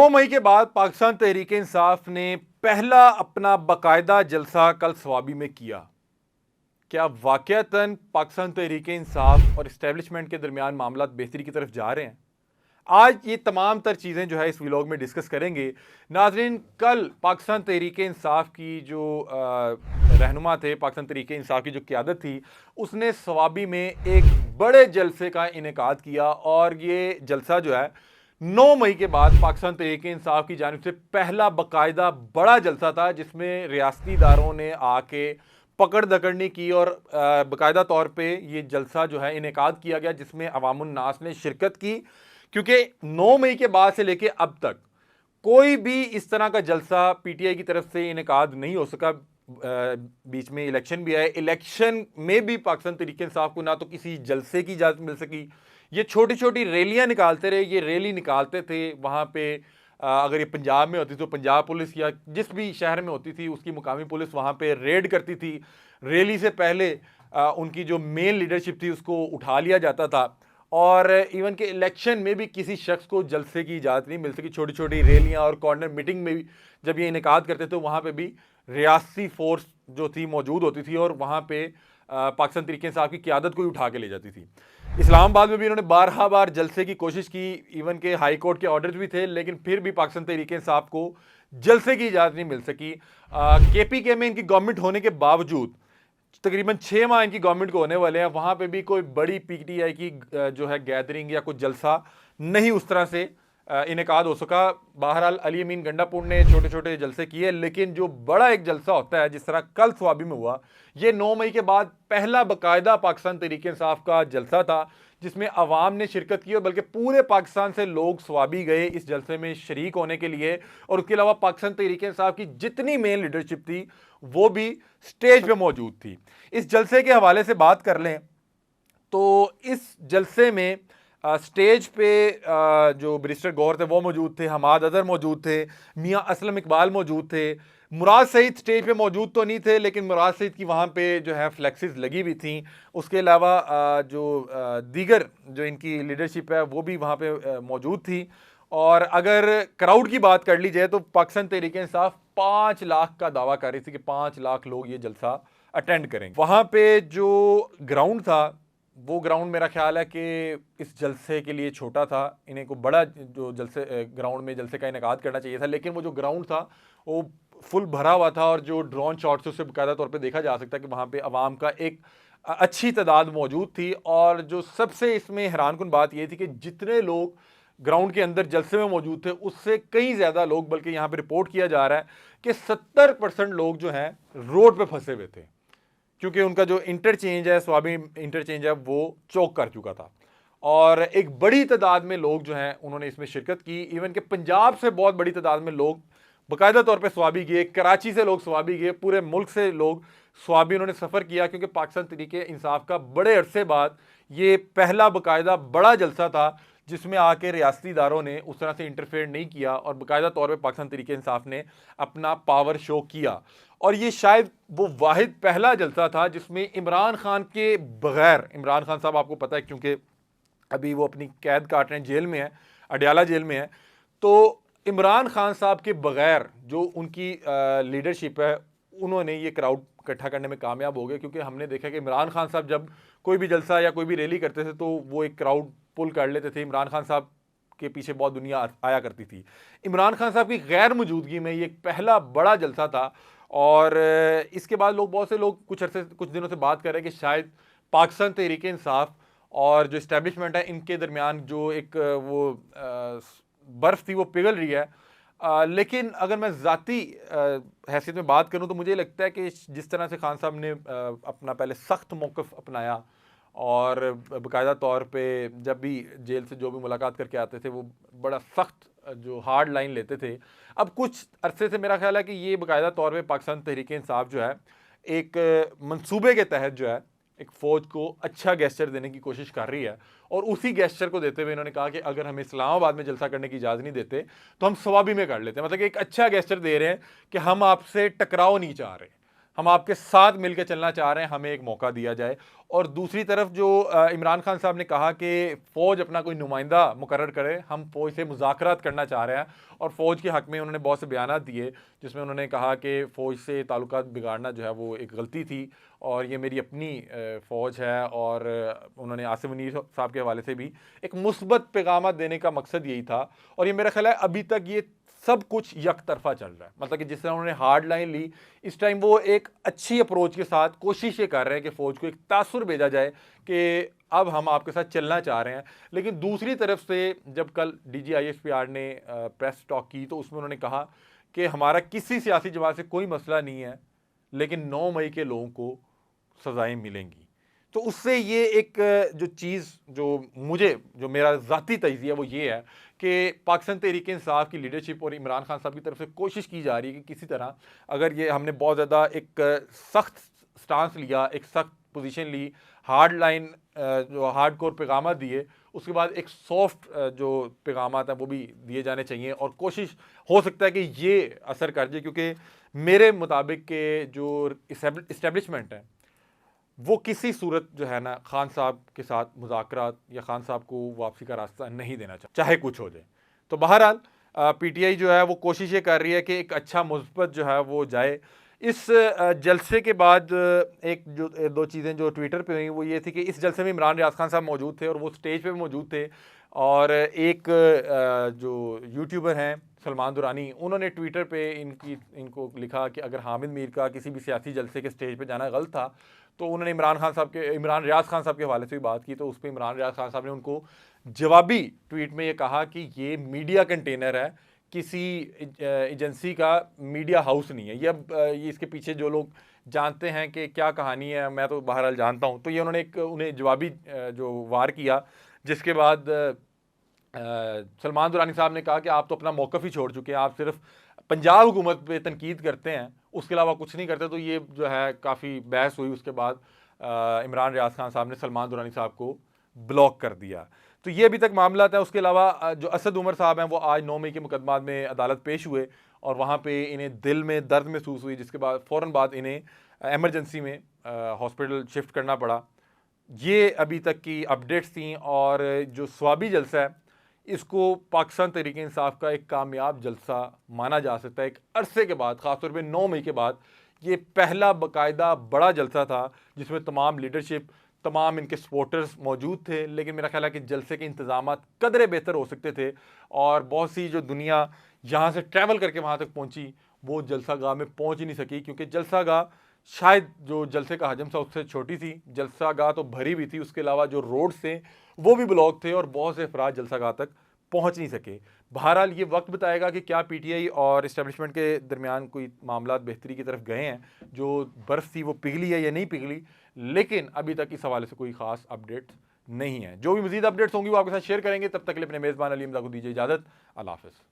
9 मई के बाद पाकिस्तान तहरीक इंसाफ ने पहला अपना बाकायदा जलसा कल स्वाबी में किया। क्या वाकयातन पाकिस्तान तहरीक इंसाफ और इस्टेब्लिशमेंट के दरमियान मामला बेहतरी की तरफ जा रहे हैं? आज ये तमाम तर चीज़ें जो है इस व्लॉग में डिस्कस करेंगे। नाजरीन, कल पाकिस्तान तहरीक इंसाफ की जो रहनुमा थे, पाकिस्तान तहरीक इंसाफ की जो क़यादत थी, उसने स्वाबी में एक बड़े जलसे का इनेकाद किया। और ये जलसा जो है 9 मई के बाद पाकिस्तान तहरीक इंसाफ की जानिब से पहला बाकायदा बड़ा जलसा था, जिसमें रियासती इदारों ने आके पकड़ दकड़नी की और बाकायदा तौर पे ये जलसा जो है इनेकाद किया गया, जिसमें अवामुन नास ने शिरकत की। क्योंकि 9 मई के बाद से लेके अब तक कोई भी इस तरह का जलसा पीटीआई की तरफ से इनेकाद नहीं हो सका। बीच में इलेक्शन भी आए, इलेक्शन में भी पाकिस्तान तहरीक इंसाफ को ना तो किसी जलसे की इजाज़त मिल सकी। ये छोटी छोटी रैलियां निकालते रहे, ये रैली निकालते थे वहाँ पे। अगर ये पंजाब में होती तो पंजाब पुलिस या जिस भी शहर में होती थी उसकी मुकामी पुलिस वहाँ पे रेड करती थी। रैली से पहले उनकी जो मेन लीडरशिप थी उसको उठा लिया जाता था। और इवन के इलेक्शन में भी किसी शख्स को जलसे की इजाज़त नहीं मिल सकी। छोटी छोटी रैलियां और कॉर्नर मीटिंग में भी जब ये इनेकाद करते थे वहाँ पे भी रियासती फोर्स जो थी मौजूद होती थी और वहाँ पे पाकिस्तान तहरीक इंसाफ की क़यादत को ही उठा के ले जाती थी। इस्लामाबाद में भी इन्होंने बारहा बार जलसे की कोशिश की, इवन के हाई कोर्ट के ऑर्डर्स भी थे, लेकिन फिर भी पाकिस्तान तहरीक इंसाफ को जलसे की इजाज़त नहीं मिल सकी। केपीके में इनकी गवर्नमेंट होने के बावजूद तकरीबन 6 माह इनकी गवर्नमेंट को होने वाले हैं, वहाँ पे भी कोई बड़ी पीटीआई की जो है गैदरिंग या कोई जलसा नहीं उस तरह से इनेकाद हो सका। बहरहाल अली अमीन गंडापुर ने छोटे छोटे जलसे किए, लेकिन जो बड़ा एक जलसा होता है जिस तरह कल स्वाबी में हुआ, ये 9 मई के बाद पहला बाकायदा पाकिस्तान तहरीक इंसाफ का जलसा था जिसमें अवाम ने शिरकत की। और बल्कि पूरे पाकिस्तान से लोग स्वाबी गए इस जलसे में शरीक होने के लिए। और उसके अलावा पाकिस्तान तहरीक इंसाफ की जितनी मेन लीडरशिप थी वो भी स्टेज पे मौजूद थी। इस जलसे के हवाले से बात कर लें तो इस जलसे में स्टेज पे जो बैरिस्टर गौहर थे वो मौजूद थे, हमाद अजहर मौजूद थे, मियाँ असलम इकबाल मौजूद थे। मुराद सईद स्टेज पे मौजूद तो नहीं थे, लेकिन मुराद सईद की वहाँ पे जो है फ्लैक्सेस लगी हुई थी। उसके अलावा जो दीगर जो इनकी लीडरशिप है वो भी वहाँ पे मौजूद थी। और अगर क्राउड की बात कर ली जाए तो पाकिस्तान तहरीक इंसाफ 5 लाख का दावा कर रही थी कि 5 लाख लोग ये जलसा अटेंड करेंगे। वहाँ पे जो ग्राउंड था वो ग्राउंड मेरा ख्याल है कि इस जलसे के लिए छोटा था। इन्हें को बड़ा जो जलसे ग्राउंड में जलसे का इनेकाद करना चाहिए था, लेकिन वो जो ग्राउंड था वो फुल भरा हुआ था। और जो ड्रोन शॉट से उससे बाकायदा तौर पे देखा जा सकता है कि वहाँ पे अवाम का एक अच्छी तादाद मौजूद थी। और जो सबसे इसमें हैरानकुन बात ये थी कि जितने लोग ग्राउंड के अंदर जलसे में मौजूद थे उससे कई ज़्यादा लोग, बल्कि यहाँ पे रिपोर्ट किया जा रहा है कि 70% लोग जो हैं रोड पे फंसे हुए थे, क्योंकि उनका जो इंटरचेंज है, स्वाबी इंटरचेंज है, वो चौक कर चुका था। और एक बड़ी तादाद में लोग जो हैं उन्होंने इसमें शिरकत की। इवन के पंजाब से बहुत बड़ी तादाद में लोग बाकायदा तौर पे स्वाबी गए, कराची से लोग स्वाबी गए, पूरे मुल्क से लोग स्वाबी उन्होंने सफ़र किया। क्योंकि पाकिस्तान तहरीक इंसाफ का बड़े अरसे बाद ये पहला बाकायदा बड़ा जलसा था जिसमें आके रियासती इदारों ने उस तरह से इंटरफेयर नहीं किया और बाकायदा तौर पे पाकिस्तान तहरीक इंसाफ ने अपना पावर शो किया। और ये शायद वो वाहिद पहला जलसा था जिसमें इमरान खान के बगैर, इमरान खान साहब आपको पता है क्योंकि अभी वो अपनी कैद काट रहे हैं, जेल में है, अडयाला जेल में है, तो इमरान खान साहब के बगैर जो उनकी लीडरशिप है उन्होंने ये क्राउड इकट्ठा करने में कामयाब हो गए। क्योंकि हमने देखा कि इमरान खान साहब जब कोई भी जलसा या कोई भी रैली करते थे तो वो एक क्राउड पुल कर लेते थे। इमरान खान साहब के पीछे बहुत दुनिया आया करती थी। इमरान खान साहब की गैर मौजूदगी में ये पहला बड़ा जलसा था। और इसके बाद लोग, बहुत से लोग कुछ दिनों से बात कर रहे हैं कि शायद पाकिस्तान तहरीक इंसाफ और जो इस्टेब्लिशमेंट है इनके दरमियान जो एक वो बर्फ़ थी वो पिघल रही है। लेकिन अगर मैं ज़ाती हैसियत में बात करूं तो मुझे लगता है कि जिस तरह से खान साहब ने अपना पहले सख्त मौक़िफ़ अपनाया और बाकायदा तौर पे जब भी जेल से जो भी मुलाकात करके आते थे वो बड़ा सख्त जो हार्ड लाइन लेते थे, अब कुछ अरसे से मेरा ख्याल है कि ये बाकायदा तौर पे पाकिस्तान तहरीक इंसाफ जो है एक मंसूबे के तहत जो है एक फ़ौज को अच्छा गेस्चर देने की कोशिश कर रही है। और उसी गेस्चर को देते हुए इन्होंने कहा कि अगर हमें इस्लामाबाद में जलसा करने की इजाज़त नहीं देते तो हम स्वाबी में कर लेते हैं। मतलब कि एक अच्छा गेस्चर दे रहे हैं कि हम आपसे टकराव नहीं चाह रहे, हम आपके साथ मिलकर चलना चाह रहे हैं, हमें एक मौका दिया जाए। और दूसरी तरफ जो इमरान खान साहब ने कहा कि फ़ौज अपना कोई नुमाइंदा मुकर्रर करे, हम फ़ौज से मुज़ाकरात करना चाह रहे हैं, और फ़ौज के हक़ में उन्होंने बहुत से बयानात दिए जिसमें उन्होंने कहा कि फ़ौज से ताल्लुकात बिगाड़ना जो है वो एक गलती थी और ये मेरी अपनी फ़ौज है। और उन्होंने आसिम मुनीर साहब के हवाले से भी एक मुस्बत पैगाम देने का मकसद यही था। और ये मेरा ख्याल है अभी तक ये सब कुछ यक तरफा चल रहा है, मतलब कि जिस तरह उन्होंने हार्ड लाइन ली, इस टाइम वो एक अच्छी अप्रोच के साथ कोशिश ये कर रहे हैं कि फ़ौज को एक तासुर भेजा जाए कि अब हम आपके साथ चलना चाह रहे हैं। लेकिन दूसरी तरफ से जब कल DGISPR ने प्रेस टॉक की तो उसमें उन्होंने कहा कि हमारा किसी सियासी जमात से कोई मसला नहीं है, लेकिन 9 मई के लोगों को सज़ाएं मिलेंगी। तो उससे ये एक जो चीज़ जो मेरा ज़ाती तज्ज़िया वो ये है कि पाकिस्तान तहरीक इंसाफ की लीडरशिप और इमरान खान साहब की तरफ से कोशिश की जा रही है कि किसी तरह, अगर ये हमने बहुत ज़्यादा एक सख्त स्टांस लिया, एक सख्त पोजीशन ली, हार्ड लाइन जो हार्ड कोर पैगाम दिए, उसके बाद एक सॉफ्ट जो पैगाम हैं वो भी दिए जाने चाहिए। और कोशिश हो सकता है कि ये असर कर जाए, क्योंकि मेरे मुताबिक के जो इस्टेब्लिशमेंट है वो किसी सूरत जो है ना खान साहब के साथ मुज़ाकरात या खान साहब को वापसी का रास्ता नहीं देना चाहे कुछ हो जाए। तो बहरहाल PTI जो है वो कोशिश ये कर रही है कि एक अच्छा मुस्बत जो है वो जाए। इस जलसे के बाद एक जो दो चीज़ें जो ट्विटर पे हुई वो ये थी कि इस जलसे में इमरान रियाज खान साहब मौजूद थे और वो स्टेज पे भी मौजूद थे। और एक जो यूट्यूबर हैं सलमान दुरानी, उन्होंने ट्विटर पे इनको लिखा कि अगर हामिद मीर का किसी भी सियासी जलसे के स्टेज पे जाना गलत था, तो उन्होंने इमरान रियाज खान साहब के हवाले से भी बात की। तो उस पर इमरान रियाज खान साहब ने उनको जवाबी ट्वीट में ये कहा कि ये मीडिया कंटेनर है, किसी एजेंसी का मीडिया हाउस नहीं है। ये इसके पीछे जो लोग जानते हैं कि क्या कहानी है, मैं तो बहरहाल जानता हूँ। तो ये उन्होंने उन्हें जवाबी जो वार किया, जिसके बाद सलमान दुरानी साहब ने कहा कि आप तो अपना मौक़िफ़ ही छोड़ चुके हैं, आप सिर्फ पंजाब हुकूमत पे तनकीद करते हैं, उसके अलावा कुछ नहीं करते। तो ये जो है काफ़ी बहस हुई। उसके बाद इमरान रियाज खान साहब ने सलमान दुरानी साहब को ब्लॉक कर दिया। तो ये अभी तक मामला है। उसके अलावा जो असद उमर साहब हैं वो आज 9 मई के मुकदमा में अदालत पेश हुए और वहाँ पे इन्हें दिल में दर्द महसूस हुई, जिसके बाद फ़ौरन बाद इन्हें एमरजेंसी में हॉस्पिटल शिफ्ट करना पड़ा। ये अभी तक की अपडेट्स थी। और जो स्वाबी जलसा है इसको पाकिस्तान तहरीक इंसाफ का एक कामयाब जलसा माना जा सकता है। एक अरसे के बाद, ख़ासतौर पे 9 मई के बाद, ये पहला बाकायदा बड़ा जलसा था जिसमें तमाम लीडरशिप, तमाम इनके सपोर्टर्स मौजूद थे। लेकिन मेरा ख्याल है कि जलसे के इंतज़ामात कदरे बेहतर हो सकते थे और बहुत सी जो दुनिया यहाँ से ट्रैवल करके वहाँ तक पहुँची वो जलसा गाह में पहुँच ही नहीं सकी, क्योंकि जलसा गाह शायद जो जलसे का हजम था उससे छोटी थी। जलसा गाह तो भरी भी थी, उसके अलावा जो रोड थे वो भी ब्लॉक थे और बहुत से अफराद जलसा गाह तक पहुँच नहीं सके। बहरहाल ये वक्त बताएगा कि क्या PTI और इस्टेब्लिशमेंट के दरमियान कोई मामला बेहतरी की तरफ गए हैं, जो बर्फ़ थी वो पिघली है या नहीं पिघली। लेकिन अभी तक इस हवाले से कोई ख़ास अपडेट नहीं है। जो भी मज़ीद अपडेट्स होंगी वो आपके साथ शेयर करेंगे। तब तक के लिए अपने मेज़बान अली हमज़ा को दीजिए इजाज़त। अल्लाह हाफ़िज़।